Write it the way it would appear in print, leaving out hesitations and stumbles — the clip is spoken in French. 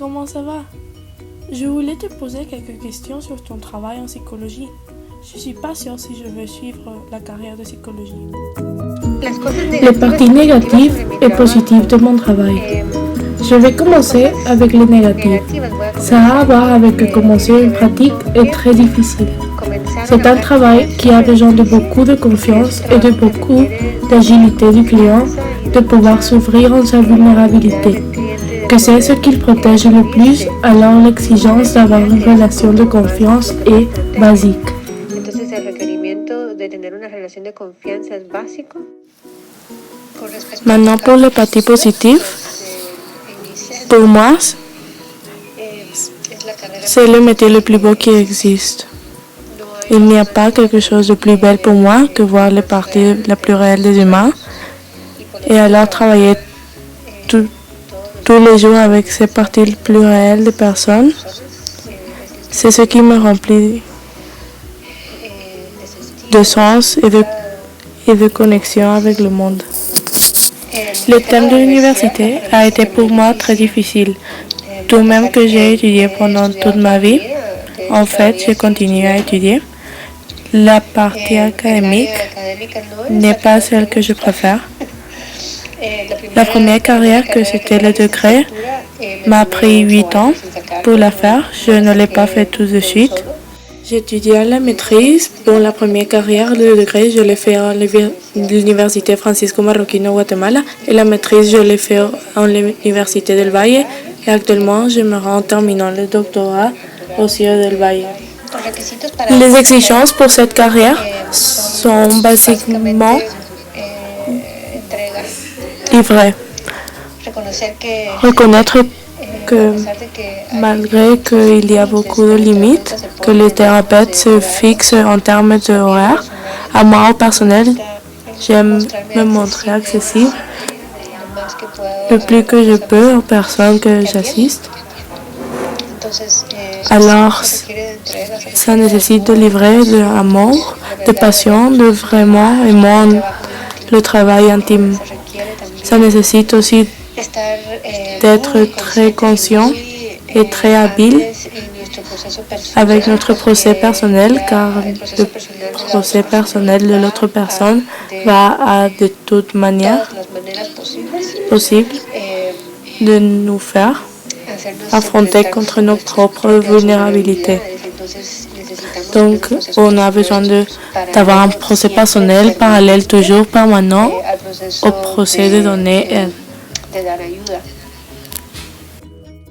comment ça va? Je voulais te poser quelques questions sur ton travail en psychologie. Je suis pas sûre si je veux suivre la carrière de psychologie. Les parties négatives et positives de mon travail. Je vais commencer avec les négatives. Ça a à voir avec que commencer une pratique est très difficile. C'est un travail qui a besoin de beaucoup de confiance et de beaucoup d'agilité du client de pouvoir s'ouvrir en sa vulnérabilité. Que c'est ce qu'il protège le plus, alors l'exigence d'avoir une relation de confiance est basique. Maintenant pour les parties positives, pour moi, c'est le métier le plus beau qui existe. Il n'y a pas quelque chose de plus belle pour moi que voir les parties les plus réelles des humains et alors travailler tous les jours avec ces parties les plus réelles des personnes. C'est ce qui me remplit de sens et de connexion avec le monde. Le thème de l'université a été pour moi très difficile, tout même que j'ai étudié pendant toute ma vie. En fait, je continue à étudier. La partie académique n'est pas celle que je préfère. La première carrière, que c'était le degré, m'a pris 8 ans pour la faire. Je ne l'ai pas fait tout de suite. J'ai étudié à la maîtrise. Pour la première carrière, le degré, je l'ai fait à l'université Francisco Marroquino, Guatemala. Et la maîtrise, je l'ai fait à l'université del Valle. Et actuellement, je me rends en terminant le doctorat au CIE del Valle. Les exigences pour cette carrière sont basiquement livrées. Reconnaître que malgré qu'il y a beaucoup de limites, que les thérapeutes se fixent en termes d'horaire, à moi au personnel, j'aime me montrer accessible le plus que je peux aux personnes que j'assiste. Alors, ça nécessite de livrer de l'amour, de passion, de vraiment aimer le travail intime. Ça nécessite aussi d'être très conscient et très habile avec notre procès personnel, car le procès personnel de l'autre personne va de toute manière possible de nous faire affronter contre nos propres vulnérabilités. Donc, on a besoin d'avoir un procès personnel parallèle, toujours permanent, au procès de donner aide.